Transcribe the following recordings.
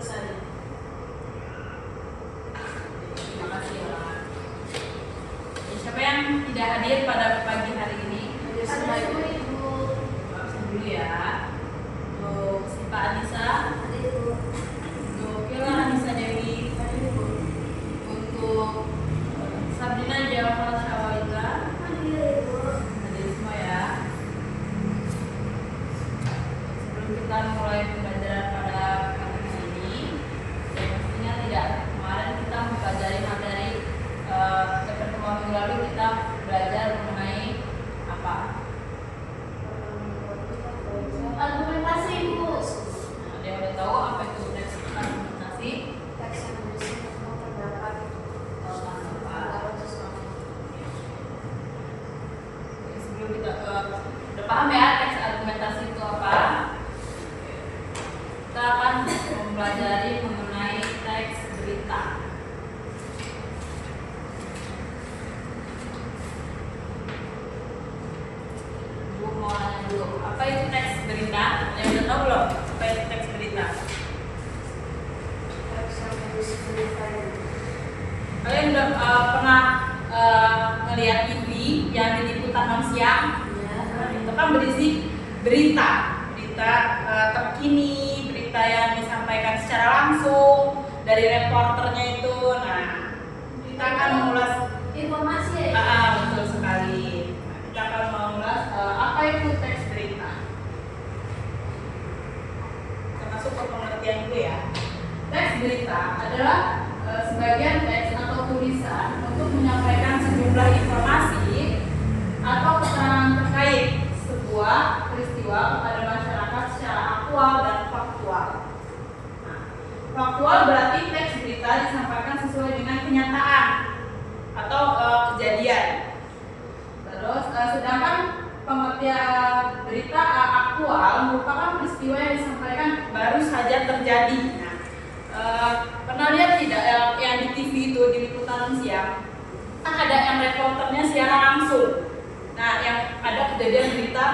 saja. Terima kasih ya. Siapa yang tidak hadir pada pagi hari ini? Ada Ibu. Absen dulu ya. Untuk si Pak Anissa, Ada Ibu. untuk Kila Anissa Dewi, Ada Ibu. untuk Sabrina Jawa Syawalika, Ada Ibu. hadir semua ya. Sebelum kita mulai pembelajaran pada pagi ini, pastinya tidak kemarin kita mempelajari materi pertemuan minggu lalu kita belajar mengenai apa? Argumentasi Ibu. Ada yang udah tahu apa itu teks argumentasi? Teks yang berisi tentang pendapat Sebelum kita udah paham ya teks argumentasi itu apa? Kita akan mempelajari mengenai teks berita. Bu mau nanya dulu, apa itu teks berita? Yang udah tahu belum? Apa itu teks berita? Teks yang berisi berita. Kalian udah pernah ngeliat TV yang di liputan siang? Ya. Itu kan berisi berita terkini, berita yang disampaikan secara langsung dari reporternya itu. Nah, kita akan mengulas Informasi ya. betul sekali. Nah, kita akan mengulas apa itu teks berita. Termasuk ke pengertian gue ya. Teks berita adalah sebagian teks atau tulisan untuk menyampaikan sejumlah informasi atau keterangan terkait sebuah peristiwa kepada masyarakat secara aktual dan faktual. Nah, faktual berarti teks berita disampaikan sesuai dengan kenyataan atau kejadian. Terus sedangkan pengertian berita aktual merupakan peristiwa yang disampaikan baru saja terjadi. Nah, pernah lihat tidak yang di TV itu di liputan siang? Kan ada yang reporternya siaran langsung. Nah, yang ada kejadian berita,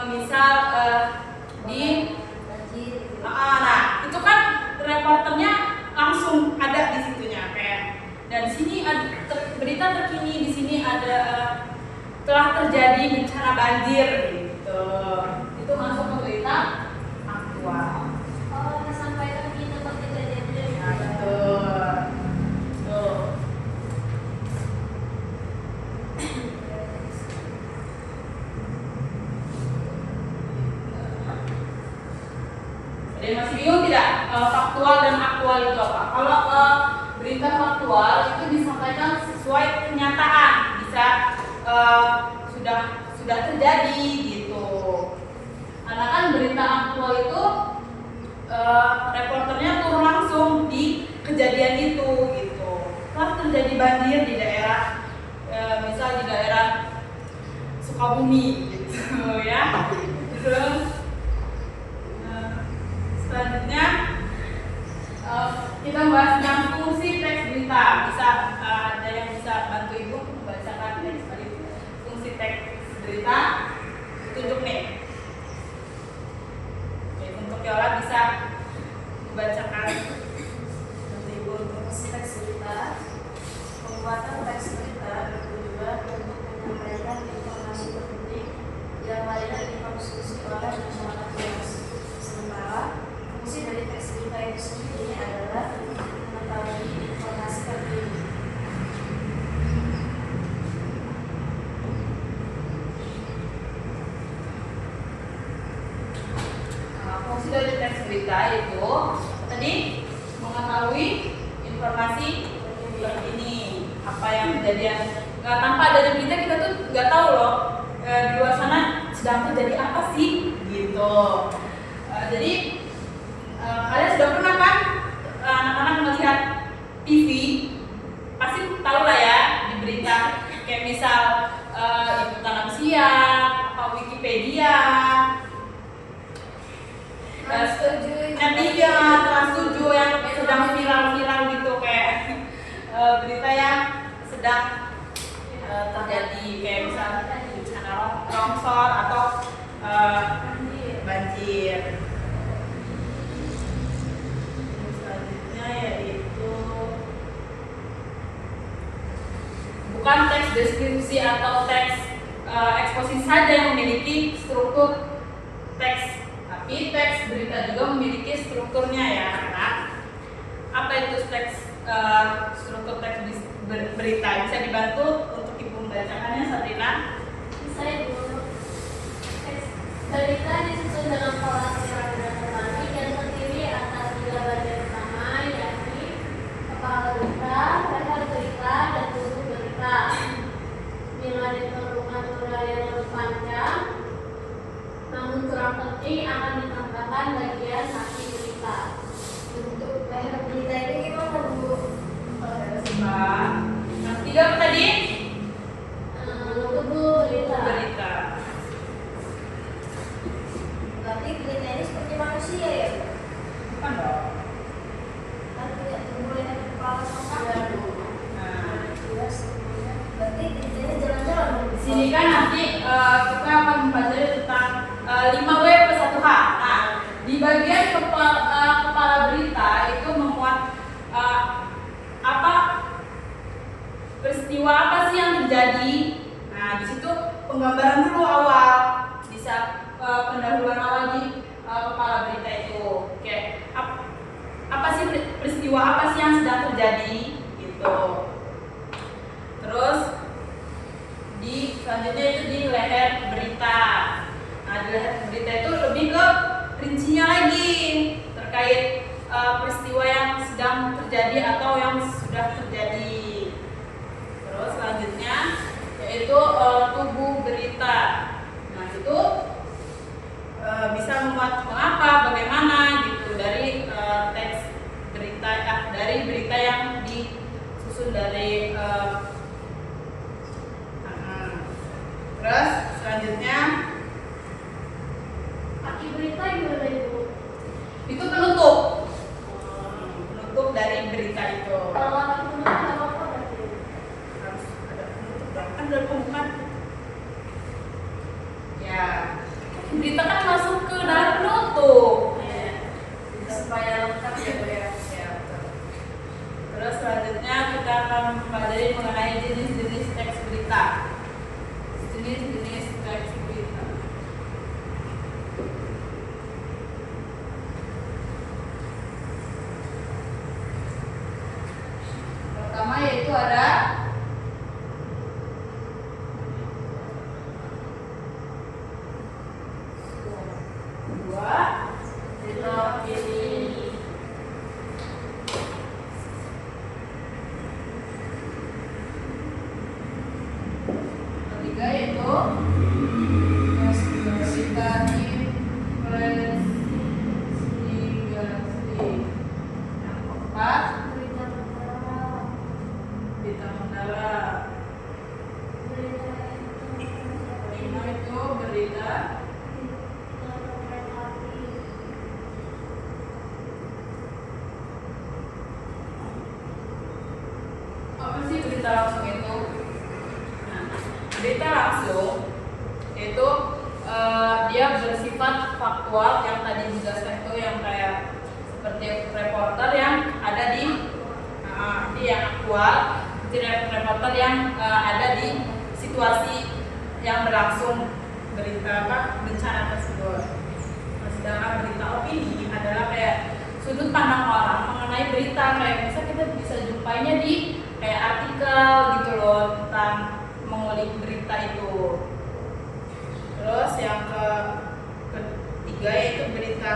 misal di Banjir. nah itu kan reporternya langsung ada di situnya kayak. Dan di sini ada berita terkini, di sini ada telah terjadi bencana banjir gitu. Itu masuk ke berita aktual. Oh, disampaikan di tempat kejadian. Nah, betul. Tuh. Ada yang masih bingung tidak faktual dan aktual itu apa? Kalau berita faktual itu disampaikan sesuai kenyataan, bisa sudah terjadi gitu. Karena kan berita aktual itu reporternya turun langsung di kejadian itu gitu. Telah terjadi banjir di daerah misal di daerah Sukabumi gitu ya. Terus selanjutnya kita bahas tentang fungsi teks berita. Bisa ada yang bisa bantu ibu membacakan teks fungsi teks berita? Tunjuk nih. Oke, untuk Yola bisa membacakan Nanti Ibu untuk teks berita. Pembuatan teks berita bertujuan untuk menyampaikan informasi terpenting yang lainnya dikonsumsi oleh masyarakat luas. Sementara fungsi dari teks berita itu sendiri adalah mengetahui informasi terkini. fungsi dari teks berita itu tadi mengetahui informasi terkini apa yang kejadian. Tanpa adanya berita kita tuh nggak tahu loh di luar sana sedang terjadi apa sih gitu. Jadi kalian sudah pernah kan anak-anak melihat TV pasti tahu lah ya di berita kayak misal liputan siang atau Wikipedia. Trans 7 yang sedang viral-viral gitu kayak berita yang sedang terjadi kayak misalnya bencana longsor atau banjir. deskripsi atau teks eksposisi saja yang memiliki struktur teks, tapi teks berita juga memiliki strukturnya ya anak-anak. Apa itu struktur teks berita? Bisa dibantu untuk ibu membacakannya, Sabrina? Bisa Ibu. Berita disusun dalam pola piramida terbalik yang terdiri atas 3 bagian utama, yakni kepala berita, leher berita, dan tubuh berita. Bila diperlukan uraian lebih panjang, namun kurang penting akan ditambahkan bagian kaki berita. Untuk leher berita ini gimana Bu? Yang ketiga apa tadi? Tubuh berita. Berita. Berarti berita ini seperti manusia ya Bu? Bukan dong. Kan tidak tumbuh leher kepala sama kaki. Nah, Berarti beritanya jalan-jalan Bu. di sini kan nanti kita akan mempelajari tentang 5W plus 1H. Nah, di bagian kepala berita itu memuat apa peristiwa apa sih yang terjadi. Nah, di situ penggambaran dulu awal, bisa pendahuluan awal di kepala berita itu. Oke, apa sih peristiwa apa sih yang sedang terjadi gitu. Terus selanjutnya itu di leher berita. Nah, di leher berita itu lebih ke rincinya lagi terkait peristiwa yang sedang terjadi atau yang sudah terjadi. Terus selanjutnya yaitu tubuh berita. Nah, itu bisa memuat mengapa, bagaimana gitu dari teks berita, dari berita yang disusun dari terus selanjutnya Kaki berita gimana Ibu? itu penutup dari berita itu. Kalau kaki penutup nggak apa-apa berarti? Harus ada penutup dong, kan dari pembukaan ya, berita kan masuk ke dalam penutup supaya lengkap ya Bu ya. Terus selanjutnya kita akan mempelajari mengenai jenis-jenis teks berita. Jenis-jenis teks berita. Pertama yaitu ada dua berita opini. Ketiga yaitu berita investigasi. Yang keempat Berita mendalam. berita mendalam. Berita Lima itu berita apa sih berita langsung itu? Nah, berita langsung itu dia bersifat faktual yang tadi dijelaskan itu, yang kayak seperti reporter yang ada di yang aktual, reporter yang ada di situasi yang berlangsung berita bencana tersebut. Nah, sedangkan berita opini adalah kayak sudut pandang orang mengenai berita, kayak bisa kita bisa jumpainya di kayak artikel gitu loh tentang mengulik berita itu. Terus yang ketiga yaitu berita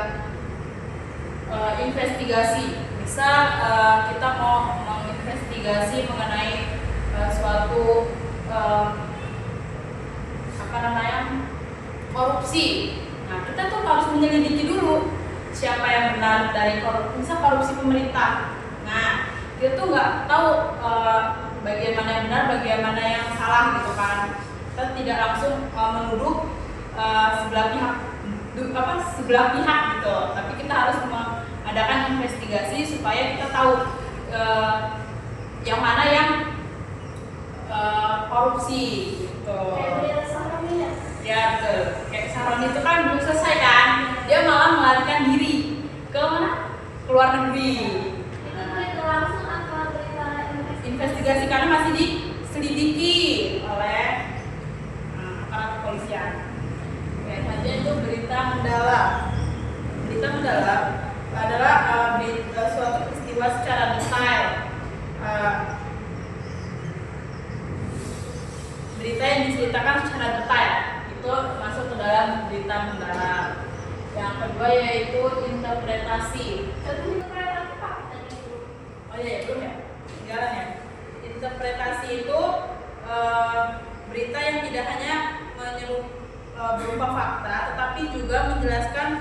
investigasi. Misal kita mau menginvestigasi mengenai suatu korupsi. Nah, kita tuh harus menyelidiki dulu siapa yang benar dari korupsi. Misal korupsi pemerintah. Nah, kita tuh nggak tahu bagian mana yang benar, bagian mana yang salah gitu kan. Kita tidak langsung menuduh sebelah pihak gitu, tapi kita harus mengadakan investigasi supaya kita tahu yang mana yang korupsi gitu. Kayak berita Saroni ya? Ya betul, kayak Saroni itu kan belum selesai kan, dia malah melarikan diri ke mana? Ke luar negeri. Itu berita langsung apa berita Investigasi karena masih diselidiki. itu berita mendalam. Berita mendalam adalah suatu peristiwa secara detail. Berita yang diceritakan secara detail itu masuk ke dalam berita mendalam. Yang kedua yaitu interpretasi. Oh iya, belum ya? Tinggalan ya. Interpretasi itu berita yang tidak hanya berupa fakta, tetapi juga menjelaskan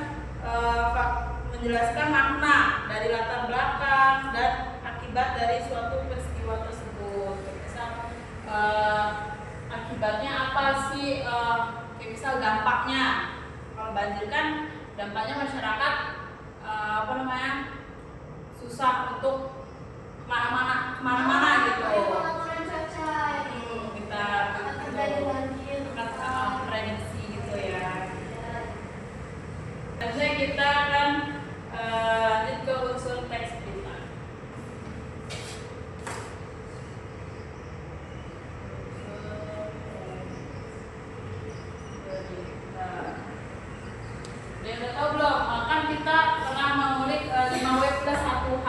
makna dari latar belakang dan akibat dari suatu peristiwa tersebut. Misal akibatnya apa sih? Kayak misal dampaknya. Kalau banjir kan dampaknya masyarakat susah untuk kemana-mana gitu. Kita prediksi gitu ya. Selanjutnya kita akan lanjut ke unsur teks berita. Udah tahu belum? Kan kita pernah mengulik 5W plus 1H.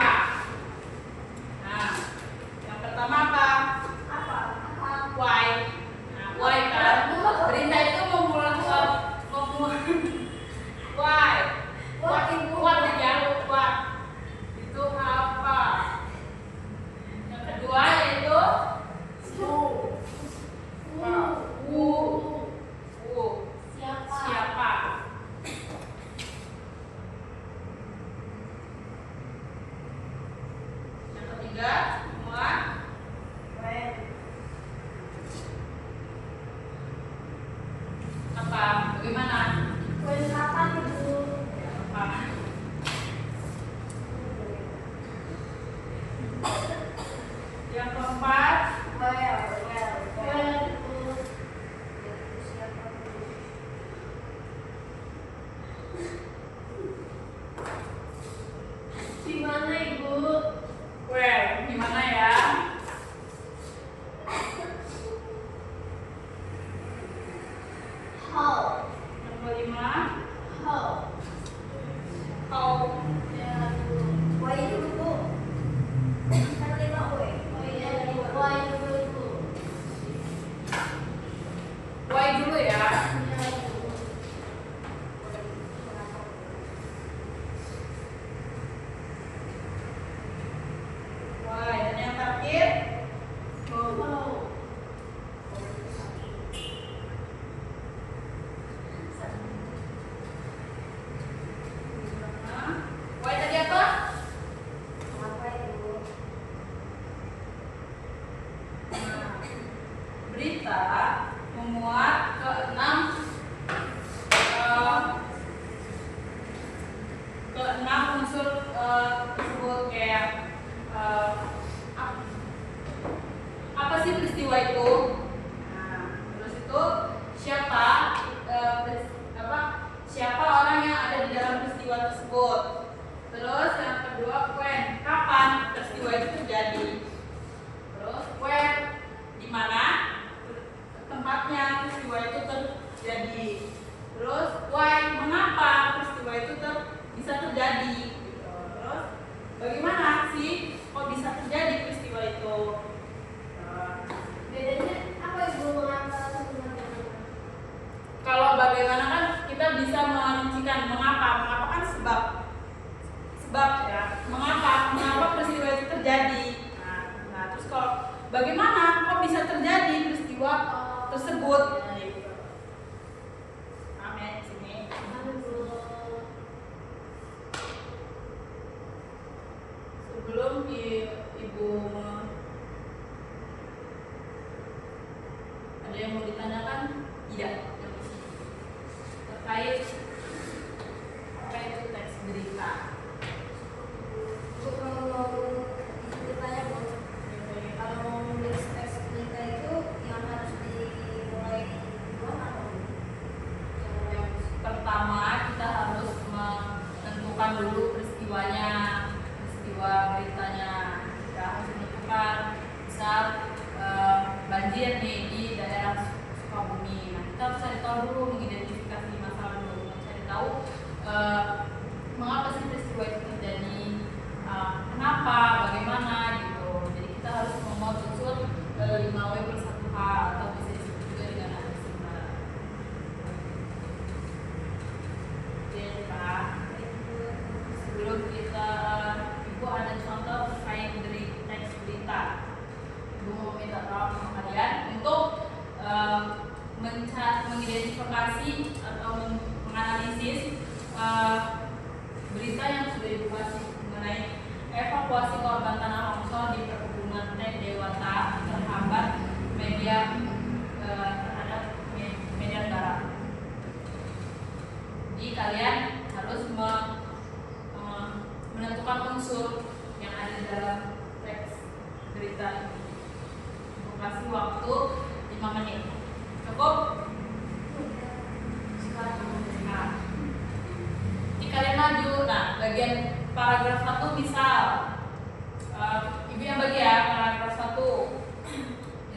Nah, yang pertama apa? Why. Nah, why kan? Berita itu memulai why. What dijawab what. Itu apa? Yang kedua yaitu who. Siapa? Yang ketiga semua apa? Bagaimana? Apa? Yang keempat where, gimana ya? Yang kelima how. Why dulu ya? Why, dan yang terakhir why tadi apa? Berita memuat keenam unsur tersebut kayak apa sih peristiwa itu? Nah, terus itu siapa orang yang ada di dalam peristiwa tersebut. Terus yang kedua when, kapan peristiwa itu terjadi. Terus where, di mana tempatnya peristiwa itu terjadi. Terus why, mengapa peristiwa itu bisa terjadi gitu. Terus bagaimana sih kok bisa terjadi peristiwa itu. Bedanya apa Ibu mengapa Kalau bagaimana kan kita bisa merincikan mengapa kan sebab ya, mengapa peristiwa itu terjadi. Nah terus kalau bagaimana kok bisa terjadi peristiwa tersebut. Nah, gitu. Amin sini. Sebelum Ibu ada yang mau ditanyakan? Tidak. Terkait apa itu teks berita? Kalau mau menulis teks berita itu yang harus dimulai duluan atau Yang pertama kita harus menentukan dulu peristiwanya, peristiwa beritanya. Kita harus menentukan misal banjir nih di daerah Sukabumi. Nah kita harus cari tahu dulu, mengidentifikasi masalah dulu. tahu mengapa sih peristiwa itu terjadi, kenapa, bagaimana gitu. Jadi kita harus memuat unsur 5W plus 1H atau bisa disebut juga dengan aneksisme. Oke Pak, sebelum kita Ibu ada contoh terkait dari teks berita. Ibu mau minta tolong sama kalian untuk mengidentifikasi atau menganalisis berita yang sudah Ibu kasih mengenai evakuasi korban tanah longsor di perkebunan teh Dewata terhambat media terhadap Medan Barat. Jadi kalian harus menentukan unsur yang ada di dalam teks berita ini. Ibu kasih waktu 5 menit. Cukup? Nah, ini kalian maju. Nah, bagian paragraf 1 misal Ibu yang bagi ya, paragraf 1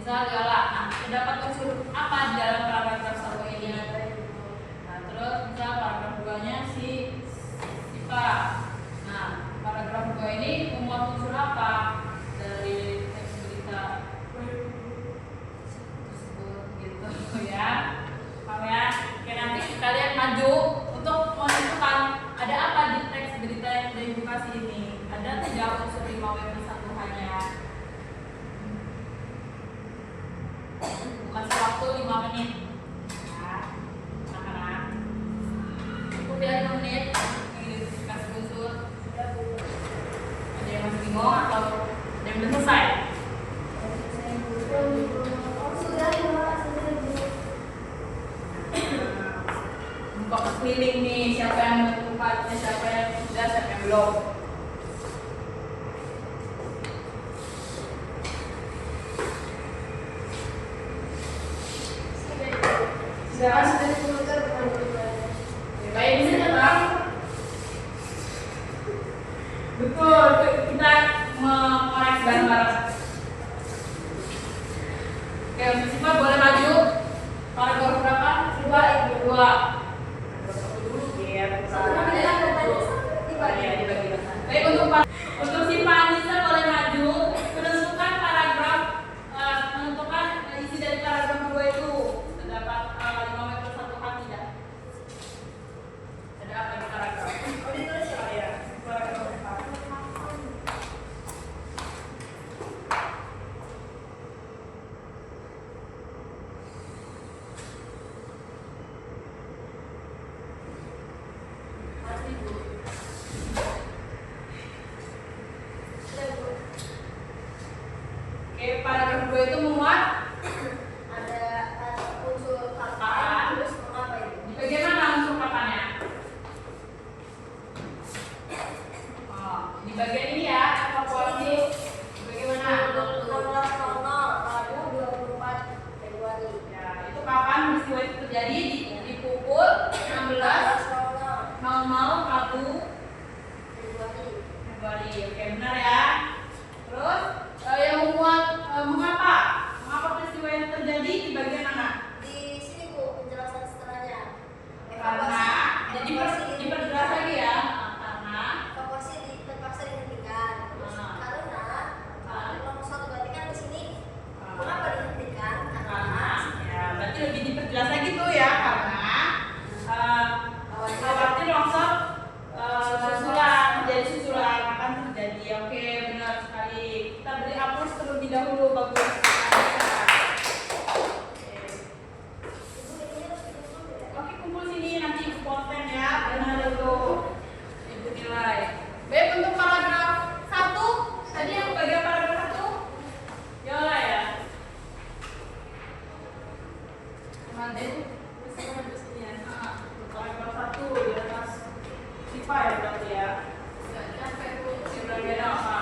misal Yola. Nah, terdapat unsur apa di dalam paragraf 1 ini? Nah, terus misal paragraf 2 nya si Sipa. Nah, paragraf 2 ini memuat unsur apa dari teks berita tersebut gitu ya. Paham ya? Oke, nanti kalian maju untuk menentukan ada apa di teks berita yang sudah Ibu kasih ini. Ada tidak unsur 5W plus 1H nya? Kasih waktu 5 menit. Nah, anak-anak. Cukup ya 5 menit. Kasih unsur. Ada yang masih bingung atau ada yang belum selesai? Buka keliling nih, siapa yang menentukan, siapa yang sudah, siapa yang belum. Sudah ditemukan baik di sini Bang. Betul, kita mengoreksi bareng-bareng. Oke, untuk Siva boleh maju. Paragraf berapa? Siva Ibu 2. Dulu biar dibagi. Baik, untuk Siva Anissa boleh maju. Menentukan paragraf, menentukan isi dari paragraf 2 itu. Terdapat 5W plus 1H tidak? Ada apa di paragraf? Oh, ditulis ya? Paragraf 4. Oke, paragraf 2 itu memuat Ada unsur kapan, terus mengapa itu? bagaimana unsur kapannya? Oh, di bagian ini ya, evakuasi bagaimana? 16.00 Rabu 24 Februari. Ya, itu kapan peristiwa itu terjadi di pukul 16.00 Rabu Februari. Oke, benar ya. Terus yang memuat mengapa peristiwa yang terjadi di bagian mana? Di sini Bu penjelasan setelahnya. Karena jadi diperjelas lagi ya. Karena Evakuasi terpaksa dihentikan. Karena nomor 1 berarti kan di sini mengapa dihentikan? karena ya berarti lebih diperjelas lagi tuh ya, karena khawatir longsor susulan, jadi susulan akan terjadi. Oke, benar sekali. Kita beri aplaus terlebih dahulu. Bagus. Oke, kumpul sini nanti Ibu konten ya. Benar dulu. Ibu nilai. Baik, untuk paragraf 1 tadi yang bagian paragraf 1 Yola ya. Mana itu? Paragraf 1 di atas Sipa ya berarti ya. Nggak nyampe tuh. Di bagian apa?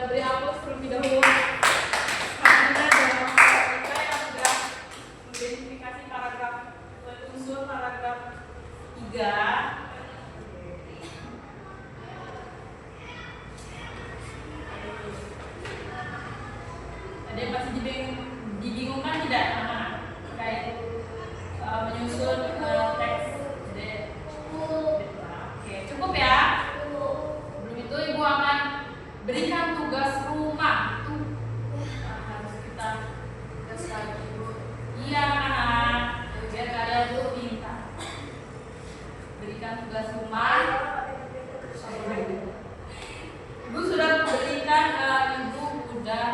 beri aplaus terlebih dahulu. Karena dalam kita yang sudah mengidentifikasi paragraf unsur paragraf 3. Ada yang masih dibingungkan tidak anak-anak terkait menyusun teks? Oke, cukup ya. Sebelum itu ibu akan berikan tugas rumah. Itu harus kita tugaskan ibu. Iya anak-anak, biar kalian tuh pintar. Berikan tugas rumah. Ibu sudah berikan, ibu udah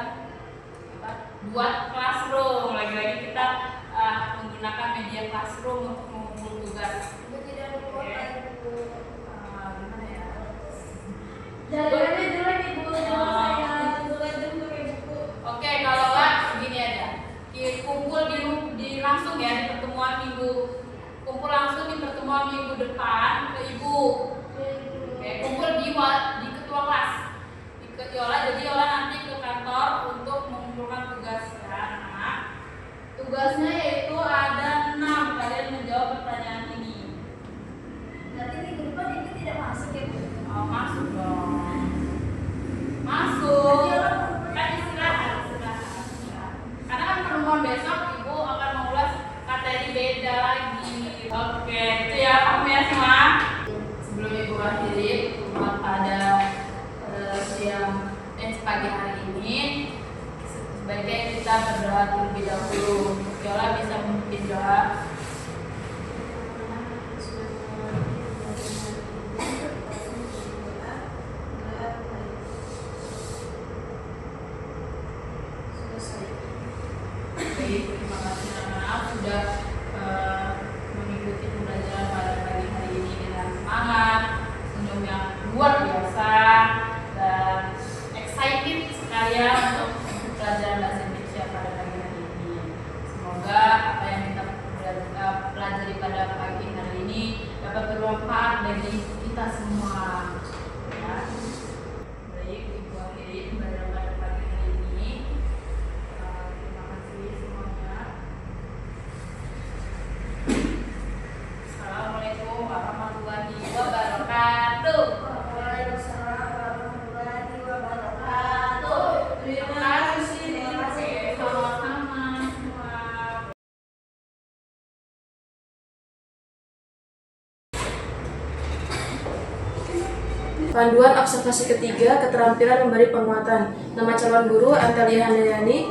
buat classroom. Lagi-lagi kita menggunakan media classroom untuk mengumpul tugas. Ibu tidak lupa ibu. Gimana ya? Jalannya jelek ibu. Saya belajar pakai buku. Oke, kalau nggak gini aja. Kumpul langsung ya di pertemuan minggu. Kumpul langsung di pertemuan minggu depan ke ibu. Oke, kumpul di ketua kelas. Di Yola, jadi Yola nanti ke kantor untuk mengumpulkan tugas ya anak. Tugasnya yaitu ada 6. Kalian menjawab pertanyaan ini. Berarti minggu depan ibu tidak masuk ya bu? Oh, masuk dong. Masuk. Kan istirahat. Karena kan pertemuan besok ibu akan mengulas materi beda lagi. Oke, itu ya paham ya semua. Sebelum ibu akhiri pada pagi hari ini, sebaiknya kita berdoa terlebih dahulu. Yola bisa memimpin doa. Baik, terima kasih anak-anak sudah mengikuti pembelajaran pada pagi hari ini dengan semangat, senyum yang luar biasa, dan excited sekalian untuk pelajaran bahasa Indonesia pada pagi hari ini. Semoga apa yang kita pelajari pada pagi hari ini dapat bermanfaat bagi kita semua. Ya. Baik, ibu akhiri pembelajaran pada pagi hari ini. Terima kasih semuanya. Assalamualaikum warahmatullahi wabarakatuh. Waalaikumsalam warahmatullahi wabarakatuh. Terima kasih. Sama-sama semua. Panduan observasi ketiga, keterampilan memberi penguatan. Nama calon guru Antalia Handayani,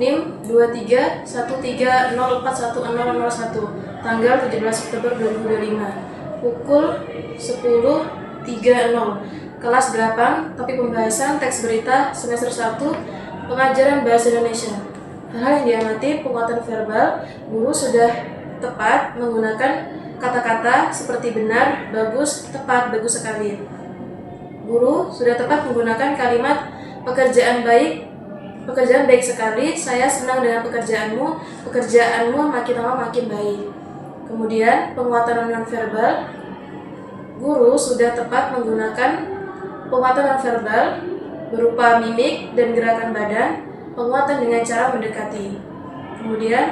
NIM 2313041001, tanggal 17 Oktober 2025, pukul 10.30, kelas 8, topik pembahasan teks berita semester 1, pengajaran bahasa Indonesia. Hal-hal yang diamati, penguatan verbal, guru sudah tepat menggunakan kata-kata seperti benar, bagus, tepat, bagus sekali. Guru sudah tepat menggunakan kalimat pekerjaan baik sekali, saya senang dengan pekerjaanmu makin lama makin baik. Kemudian penguatan nonverbal, guru sudah tepat menggunakan penguatan nonverbal berupa mimik dan gerakan badan, penguatan dengan cara mendekati. Kemudian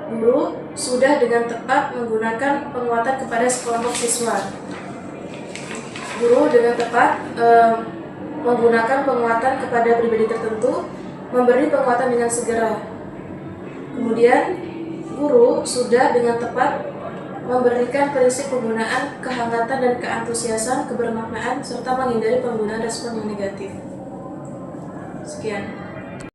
guru sudah dengan tepat menggunakan penguatan kepada sekelompok siswa. Guru dengan tepat menggunakan penguatan kepada pribadi tertentu, memberi penguatan dengan segera. Kemudian guru sudah dengan tepat memberikan prinsip penggunaan kehangatan dan keantusiasan, kebermaknaan, serta menghindari penggunaan respon yang negatif. Sekian.